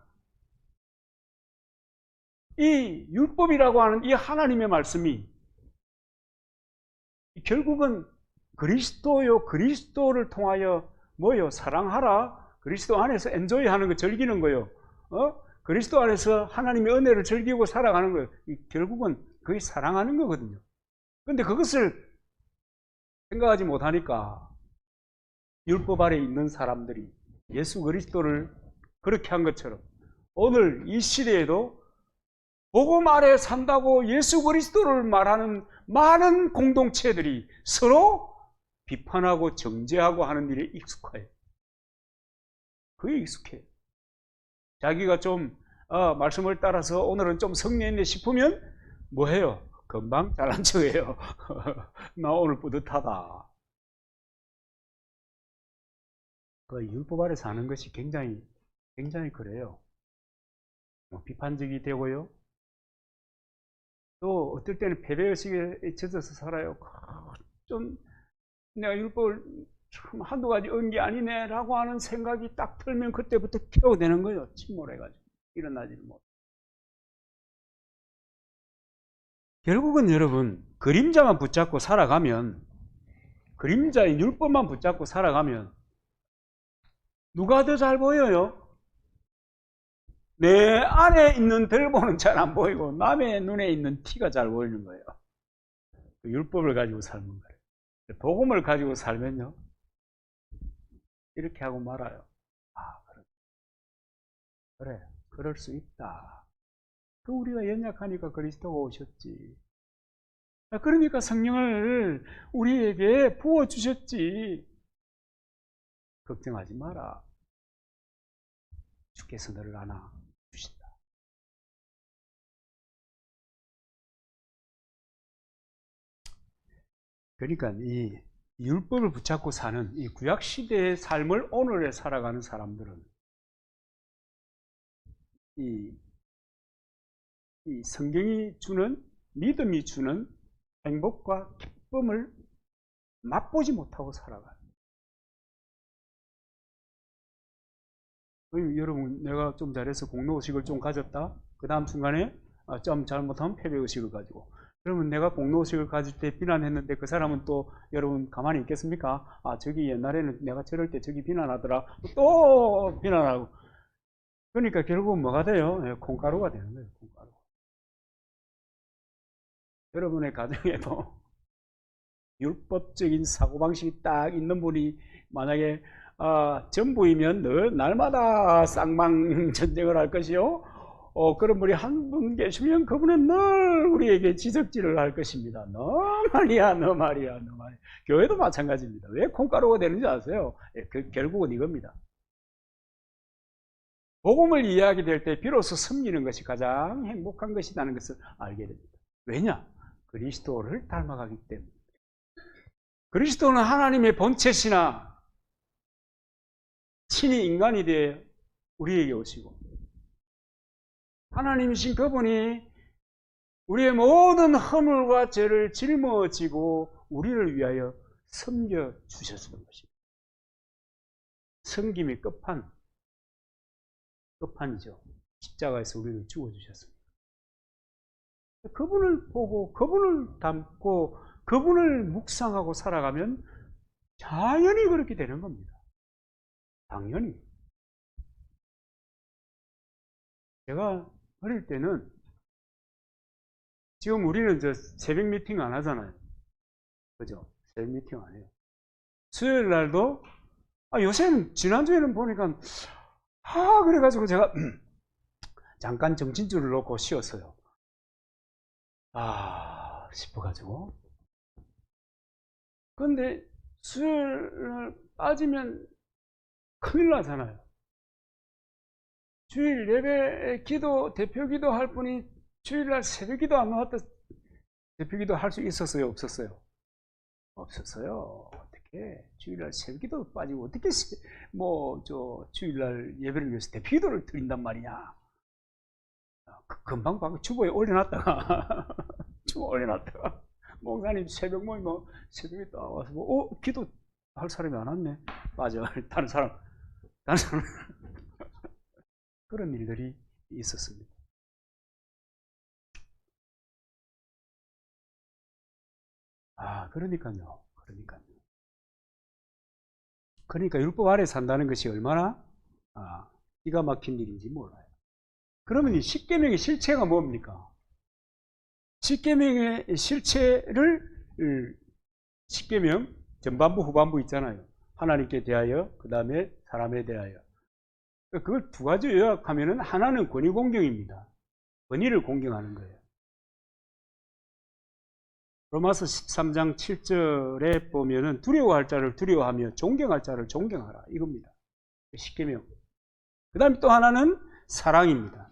이 율법이라고 하는 이 하나님의 말씀이 결국은 그리스도를 통하여 뭐요? 사랑하라. 그리스도 안에서 엔조이하는 거, 즐기는 거요. 그리스도 안에서 하나님의 은혜를 즐기고 살아가는 거예요. 결국은 그게 사랑하는 거거든요. 그런데 그것을 생각하지 못하니까 율법 아래 있는 사람들이 예수 그리스도를 그렇게 한 것처럼 오늘 이 시대에도 복음 아래 산다고 예수 그리스도를 말하는 많은 공동체들이 서로 비판하고 정죄하고 하는 일에 익숙해요. 그게 익숙해요. 자기가 좀 말씀을 따라서 오늘은 좀 성례했네 싶으면 뭐해요? 금방 잘난 척해요. 나 오늘 뿌듯하다. 그 율법 아래 사는 것이 굉장히 그래요. 비판적이 되고요. 또 어떨 때는 패배의식에 젖어서 살아요. 좀 내가 율법을 참 한두 가지 은 게 아니네 라고 하는 생각이 딱 들면 그때부터 깨어내는 거예요. 침몰해가지고 일어나지 못. 결국은 여러분, 그림자만 붙잡고 살아가면, 그림자의 율법만 붙잡고 살아가면 누가 더 잘 보여요? 내 안에 있는 들보는 잘 안 보이고 남의 눈에 있는 티가 잘 보이는 거예요. 율법을 가지고 살는 거예요. 복음을 가지고 살면요, 이렇게 하고 말아요. 그래, 그럴 수 있다. 그 우리가 연약하니까 그리스도가 오셨지. 그러니까 성령을 우리에게 부어주셨지. 걱정하지 마라. 주께서 너를 안아 주신다. 그러니까 이 율법을 붙잡고 사는 이 구약 시대의 삶을 오늘에 살아가는 사람들은 이 성경이 주는, 믿음이 주는 행복과 기쁨을 맛보지 못하고 살아가요. 여러분, 내가 좀 잘해서 공로의식을 좀 가졌다. 그 다음 순간에 좀 잘못하면 패배의식을 가지고. 그러면 내가 공로의식을 가질 때 비난했는데 그 사람은 또 여러분 가만히 있겠습니까? 저기 옛날에는 내가 저럴 때 저기 비난하더라. 또 비난하고. 그러니까 결국은 뭐가 돼요? 예, 콩가루가 되는 거예요. 콩가루. 여러분의 가정에도 율법적인 사고방식이 딱 있는 분이 만약에 전부이면 늘 날마다 쌍망 전쟁을 할 것이요. 그런 분이 한 분 계시면 그분은 늘 우리에게 지적질을 할 것입니다. 너 말이야, 너 말이야, 너 말이야. 교회도 마찬가지입니다. 왜 콩가루가 되는지 아세요? 결국은 이겁니다. 복음을 이해하게 될 때 비로소 섬기는 것이 가장 행복한 것이라는 것을 알게 됩니다. 왜냐? 그리스도를 닮아가기 때문에. 그리스도는 하나님의 본체시나 친히 인간이 되어 우리에게 오시고 하나님이신 그분이 우리의 모든 허물과 죄를 짊어지고 우리를 위하여 섬겨 주셨던 것입니다. 섬김의 끝판이죠. 십자가에서 우리를 죽어주셨습니다. 그분을 보고 그분을 닮고 그분을 묵상하고 살아가면 자연히 그렇게 되는 겁니다. 당연히. 제가 어릴 때는 지금 우리는 새벽 미팅 안 하잖아요. 그죠? 새벽 미팅 안 해요. 수요일 날도 요새는 지난주에는 보니까 그래가지고 제가 잠깐 정신줄을 놓고 쉬었어요. 싶어가지고. 근데 수요일 빠지면 큰일 나잖아요. 주일 예배 기도, 대표 기도 할 분이 주일날 새벽 기도 안 나왔다 대표 기도 할 수 있었어요? 없었어요? 없었어요. 어떻게 주일날 새벽 기도 빠지고 어떻게 주일날 예배를 위해서 대표 기도를 드린단 말이냐. 금방 주보에 올려놨다가 목사님 새벽 모임 새벽에 딱 와서 기도 할 사람이 안 왔네. 맞아. 다른 사람 그런 일들이 있었습니다. 그러니까요. 그러니까 율법 아래 산다는 것이 얼마나 기가 막힌 일인지 몰라요. 그러면 이 십계명의 실체가 뭡니까? 십계명의 실체를 십계명 전반부 후반부 있잖아요. 하나님께 대하여 그 다음에 사람에 대하여. 그걸 두 가지 요약하면은 하나는 권위 공경입니다. 권위를 공경하는 거예요. 로마서 13장 7절에 보면은 두려워할 자를 두려워하며 존경할 자를 존경하라 이겁니다. 십계명. 그 다음에 또 하나는 사랑입니다.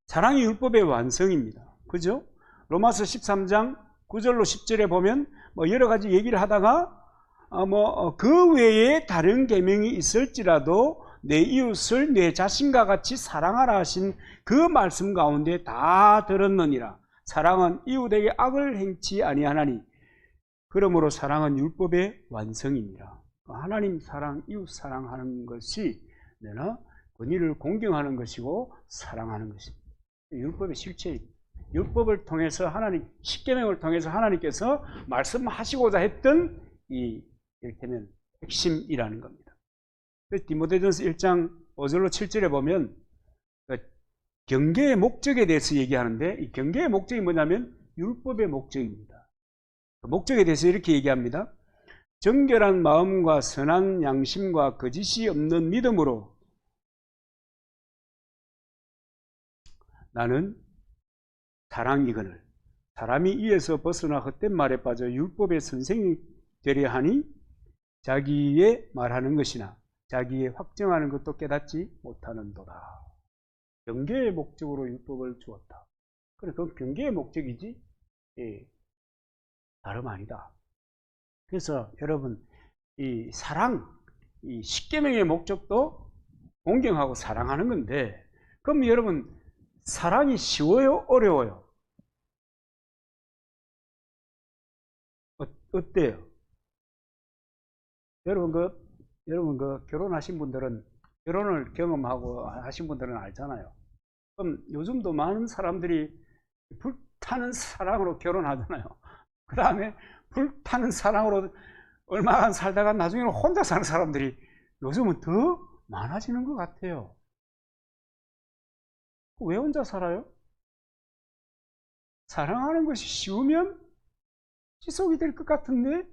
사랑이 율법의 완성입니다. 그죠? 로마서 13장 9절로 10절에 보면 여러 가지 얘기를 하다가 그 외에 다른 계명이 있을지라도 내 이웃을 내 자신과 같이 사랑하라 하신 그 말씀 가운데 다 들었느니라. 사랑은 이웃에게 악을 행치 아니하나니 그러므로 사랑은 율법의 완성이니라. 하나님 사랑, 이웃 사랑하는 것이 내가 권위를 공경하는 것이고 사랑하는 것입니다. 율법의 실체입니다. 율법을 통해서 십계명을 통해서 하나님께서 말씀하시고자 했던 이를테면 핵심이라는 겁니다. 디모데전서 1장 5절로 7절에 보면 경계의 목적에 대해서 얘기하는데 이 경계의 목적이 뭐냐면 율법의 목적입니다. 목적에 대해서 이렇게 얘기합니다. 정결한 마음과 선한 양심과 거짓이 없는 믿음으로 나는 사랑이거늘 사람이 이에서 벗어나 헛된 말에 빠져 율법의 선생이 되려 하니 자기의 말하는 것이나 자기의 확정하는 것도 깨닫지 못하는도다. 경계의 목적으로 율법을 주었다. 그래, 그건 경계의 목적이지 다름 아니다. 그래서 여러분 이 사랑, 이 십계명의 목적도 공경하고 사랑하는 건데 그럼 여러분 사랑이 쉬워요? 어려워요? 어때요? 여러분 결혼하신 분들은 결혼을 경험하고 하신 분들은 알잖아요. 그럼 요즘도 많은 사람들이 불타는 사랑으로 결혼하잖아요. 그 다음에 불타는 사랑으로 얼마간 살다가 나중에는 혼자 사는 사람들이 요즘은 더 많아지는 것 같아요. 왜 혼자 살아요? 사랑하는 것이 쉬우면 지속이 될 것 같은데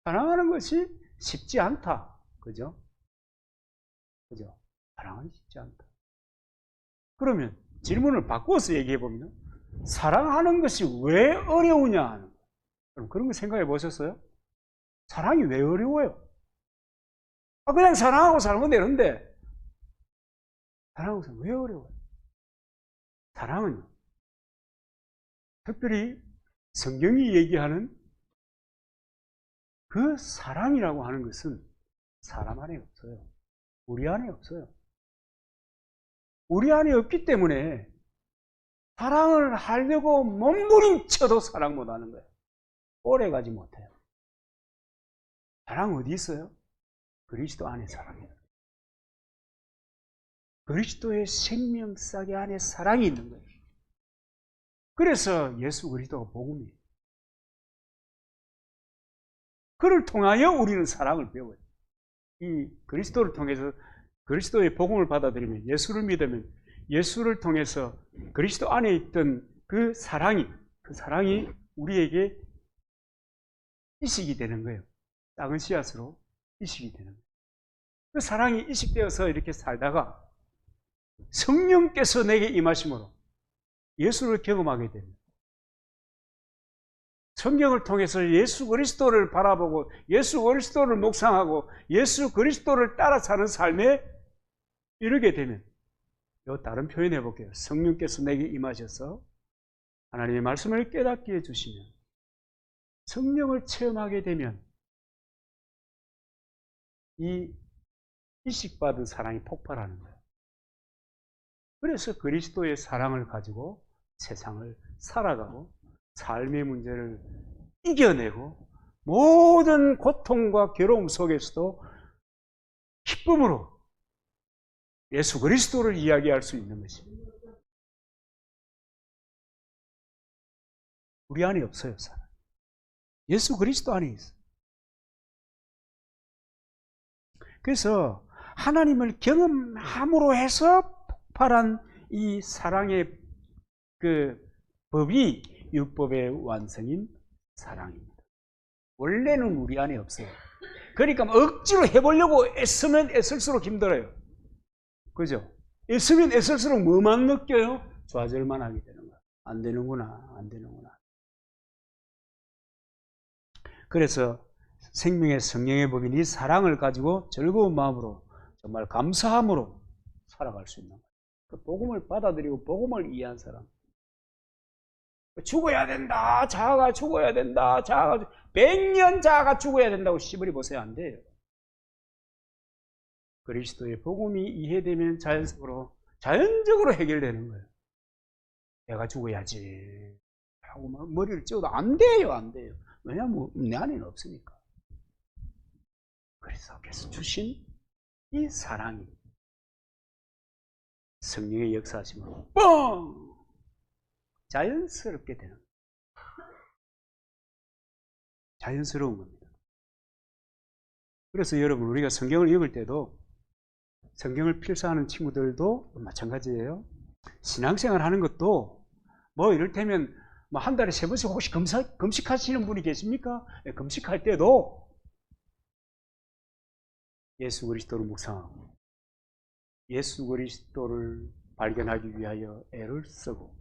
사랑하는 것이 쉽지 않다. 그죠? 그죠? 사랑은 쉽지 않다. 그러면 질문을 바꿔서 얘기해 보면 사랑하는 것이 왜 어려우냐 하는 거예요. 그럼 그런 거 생각해 보셨어요? 사랑이 왜 어려워요? 그냥 사랑하고 살면 되는데 사랑하고 살면 왜 어려워요? 사랑은 특별히 성경이 얘기하는 그 사랑이라고 하는 것은 사람 안에 없어요. 우리 안에 없어요. 우리 안에 없기 때문에 사랑을 하려고 몸부림쳐도 사랑 못하는 거예요. 오래 가지 못해요. 사랑 어디 있어요? 그리스도 안에 사랑이에요. 그리스도의 생명싸개 안에 사랑이 있는 거예요. 그래서 예수 그리스도가 복음이에요. 그를 통하여 우리는 사랑을 배워요. 이 그리스도를 통해서 그리스도의 복음을 받아들이면, 예수를 믿으면 예수를 통해서 그리스도 안에 있던 그 사랑이 우리에게 이식이 되는 거예요. 작은 씨앗으로 이식이 되는 거예요. 그 사랑이 이식되어서 이렇게 살다가 성령께서 내게 임하심으로 예수를 경험하게 됩니다. 성경을 통해서 예수 그리스도를 바라보고 예수 그리스도를 묵상하고 예수 그리스도를 따라 사는 삶에 이르게 되면, 다른 표현해 볼게요. 성령께서 내게 임하셔서 하나님의 말씀을 깨닫게 해주시면, 성령을 체험하게 되면 이 이식받은 사랑이 폭발하는 거예요. 그래서 그리스도의 사랑을 가지고 세상을 살아가고 삶의 문제를 이겨내고 모든 고통과 괴로움 속에서도 기쁨으로 예수 그리스도를 이야기할 수 있는 것입니다. 우리 안에 없어요, 사랑. 예수 그리스도 안에 있어요. 그래서 하나님을 경험함으로 해서 폭발한 이 사랑의 그 법이 율법의 완성인 사랑입니다. 원래는 우리 안에 없어요. 그러니까 억지로 해보려고 애쓰면 애쓸수록 힘들어요. 그죠? 애쓰면 애쓸수록 뭐만 느껴요? 좌절만 하게 되는 거야. 안 되는구나, 안 되는구나. 그래서 생명의 성령의 법인 이 사랑을 가지고 즐거운 마음으로 정말 감사함으로 살아갈 수 있는 거예요. 그 복음을 받아들이고 복음을 이해한 사람. 죽어야 된다, 자아가 죽어야 된다, 자아가 100년 자아가 죽어야 된다고 씨부리 보세요. 안 돼요. 그리스도의 복음이 이해되면 자연적으로 해결되는 거예요. 내가 죽어야지 하고 막 머리를 찍어도 안 돼요, 안 돼요. 왜냐하면 내 안에는 없으니까. 그리스도께서 주신 이 사랑이 성령의 역사하심으로 뻥! 자연스럽게 되는 거예요. 자연스러운 겁니다. 그래서 여러분, 우리가 성경을 읽을 때도 성경을 필사하는 친구들도 마찬가지예요. 신앙생활 하는 것도 뭐 이를테면 뭐 한 달에 3번씩 혹시 금식하시는 분이 계십니까? 네, 금식할 때도 예수 그리스도를 묵상하고 예수 그리스도를 발견하기 위하여 애를 쓰고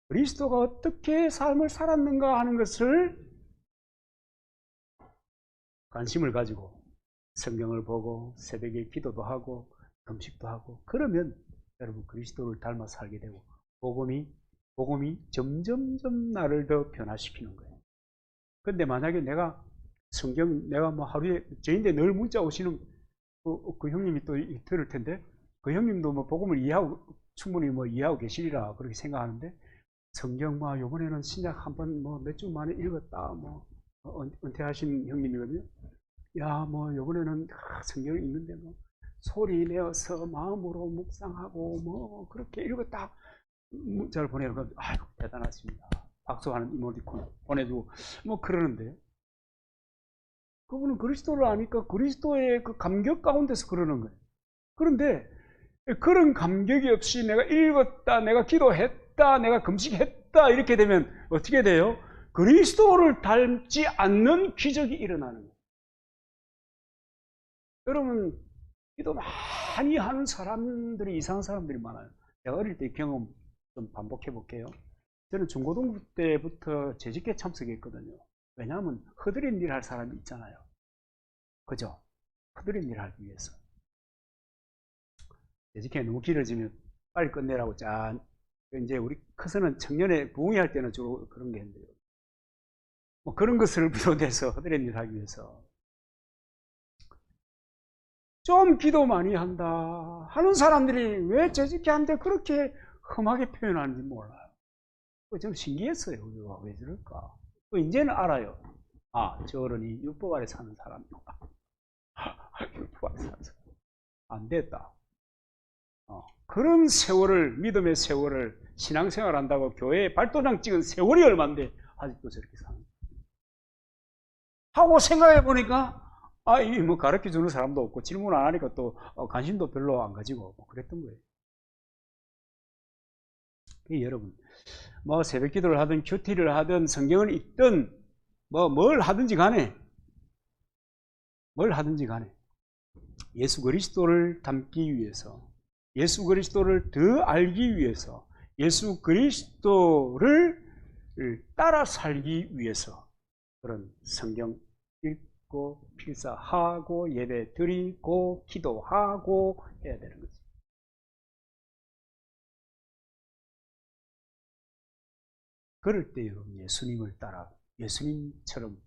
그리스도가 어떻게 삶을 살았는가 하는 것을 관심을 가지고 성경을 보고 새벽에 기도도 하고 금식도 하고, 그러면 여러분 그리스도를 닮아 살게 되고 복음이 점점점 나를 더 변화시키는 거예요. 근데 만약에 내가 뭐 하루에 저인데 늘 문자 오시는 그 형님이 또 들을 텐데, 그 형님도 뭐 복음을 충분히 뭐 이해하고 계시리라 그렇게 생각하는데, 성경 뭐 요번에는 신약 한번 뭐 몇 주 만에 읽었다 뭐 은퇴하신 형님이거든요. 야, 뭐 요번에는 성경을 읽는데 뭐 소리 내어서 마음으로 묵상하고 뭐 그렇게 읽었다 문자를 보내요. 아유, 대단하십니다. 박수하는 이모티콘 보내주고 뭐 그러는데, 그분은 그리스도를 아니까 그리스도의 그 감격 가운데서 그러는 거예요. 그런데 그런 감격이 없이 내가 읽었다, 내가 기도했다, 내가 금식했다 이렇게 되면 어떻게 돼요? 그리스도를 닮지 않는 기적이 일어나는 거예요. 여러분, 기도 많이 하는 사람들이 이상한 사람들이 많아요. 제가 어릴 때 경험 좀 반복해 볼게요. 저는 중고등부 때부터 재직회 참석했거든요. 왜냐하면 허드렛 일 할 사람이 있잖아요. 그죠? 허드렛 일 하기 위해서. 재직회 너무 길어지면 빨리 끝내라고 짠. 이제 우리 커서는 청년회 부흥회 때는 주로 그런 게 있는데요. 뭐 그런 것을 비롯해서 허드렛 일 하기 위해서 좀 기도 많이 한다 하는 사람들이 왜 재직회 하는데 그렇게 험하게 표현하는지 몰라요. 좀 신기했어요. 우리가 왜 저럴까? 이제는 알아요. 아, 저 어른이 율법 아래 사는 사람이구나. 율법 아래 사는 사람. 안 됐다. 그런 세월을, 믿음의 세월을 신앙생활 한다고 교회에 발도장 찍은 세월이 얼만데 아직도 저렇게 사는 거예요. 하고 생각해 보니까 이 뭐 가르쳐 주는 사람도 없고 질문 안 하니까 또 관심도 별로 안 가지고 뭐 그랬던 거예요. 여러분, 뭐 새벽 기도를 하든 큐티를 하든 성경을 읽든 뭘 하든지 간에 예수 그리스도를 닮기 위해서, 예수 그리스도를 더 알기 위해서, 예수 그리스도를 따라 살기 위해서 그런 성경 읽고 필사하고 예배 드리고 기도하고 해야 되는 거죠. 그럴 때 여러분 예수님을 따라 예수님처럼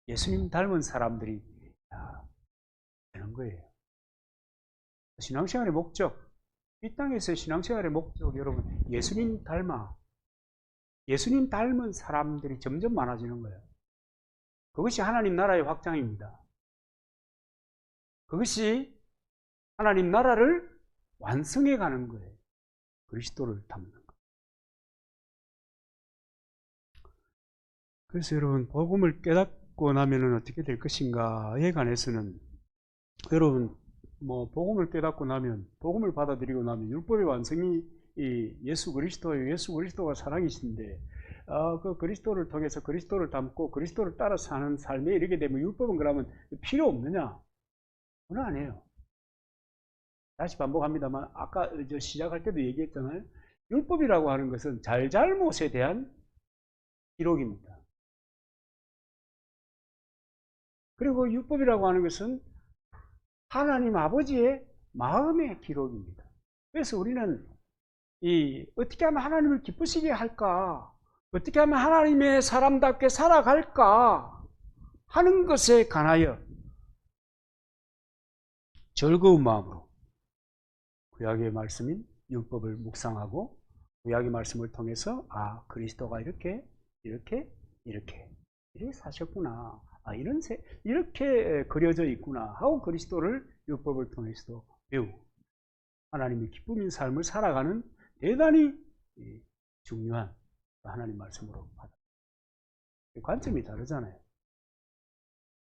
예수님 닮은 사람들이 되는 거예요. 신앙생활의 목적, 이 땅에서의 신앙생활의 목적, 여러분 예수님 닮은 사람들이 점점 많아지는 거예요. 그것이 하나님 나라의 확장입니다. 그것이 하나님 나라를 완성해 가는 거예요. 그리스도를 닮는 것. 그래서 여러분 복음을 깨닫고 나면은 어떻게 될 것인가에 관해서는 여러분 뭐 복음을 깨닫고 나면 복음을 받아들이고 나면 율법의 완성이 이 예수 그리스도예요. 예수 그리스도가 사랑이신데 그 그리스도를 통해서 그리스도를 닮고 그리스도를 따라 사는 삶에 이르게 되면 율법은 그러면 필요 없느냐? 그건 아니에요. 다시 반복합니다만 아까 시작할 때도 얘기했잖아요. 율법이라고 하는 것은 잘잘못에 대한 기록입니다. 그리고 율법이라고 하는 것은 하나님 아버지의 마음의 기록입니다. 그래서 우리는 어떻게 하면 하나님을 기쁘시게 할까? 어떻게 하면 하나님의 사람답게 살아갈까? 하는 것에 관하여 즐거운 마음으로 구약의 말씀인 율법을 묵상하고 구약의 말씀을 통해서 그리스도가 이렇게 사셨구나. 이렇게 그려져 있구나 하고 그리스도를 율법을 통해서도 배우고 하나님의 기쁨인 삶을 살아가는 대단히 중요한 하나님 말씀으로 받아요. 관점이 다르잖아요.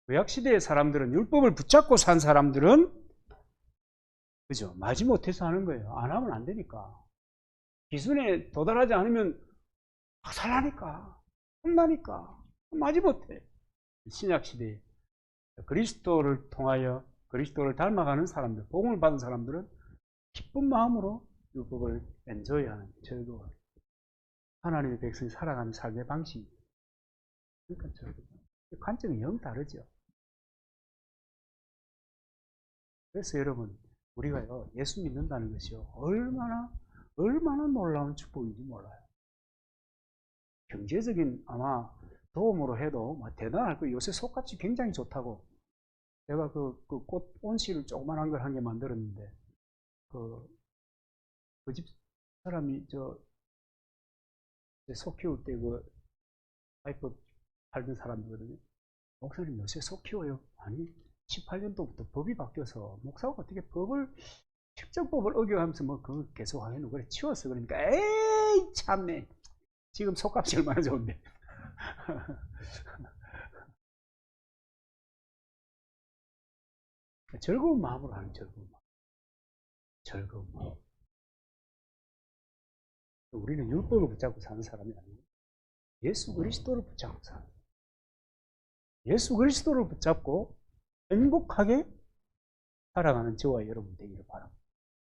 구약시대의 사람들은 율법을 붙잡고 산 사람들은 그죠? 마지못해서 하는 거예요. 안 하면 안 되니까. 기준에 도달하지 않으면 살라니까 혼나니까 마지못해. 신약시대에 그리스도를 통하여 그리스도를 닮아가는 사람들, 복음을 받은 사람들은 기쁜 마음으로 율법을 엔조이하는 즐거워 하나님의 백성이 살아가는 삶의 방식입니다. 그러니까 관점이 영 다르죠. 그래서 여러분 우리가요 예수 믿는다는 것이요 얼마나 놀라운 축복인지 몰라요. 경제적인 아마 도움으로 해도 대단할 거예요. 요새 속값이 굉장히 좋다고. 제가 그 꽃 온실을 조그만한 걸 한 개 만들었는데 그 집 사람이 소 키울 때 파이프 팔던 사람이거든요. 목사님 요새 소 키워요? 아니 18년도부터 법이 바뀌어서 목사가 어떻게 특정법을 어겨가면서 그걸 계속 하겠노? 그래 치웠어. 그러니까 에이 참네. 지금 속값이 얼마나 좋은데. 즐거운 마음으로 하는 즐거운 마음. 우리는 율법을 붙잡고 사는 사람이 아니고 예수 그리스도를 붙잡고 사는 거예요. 예수 그리스도를 붙잡고 행복하게 살아가는 저와 여러분 되기를 바랍니다.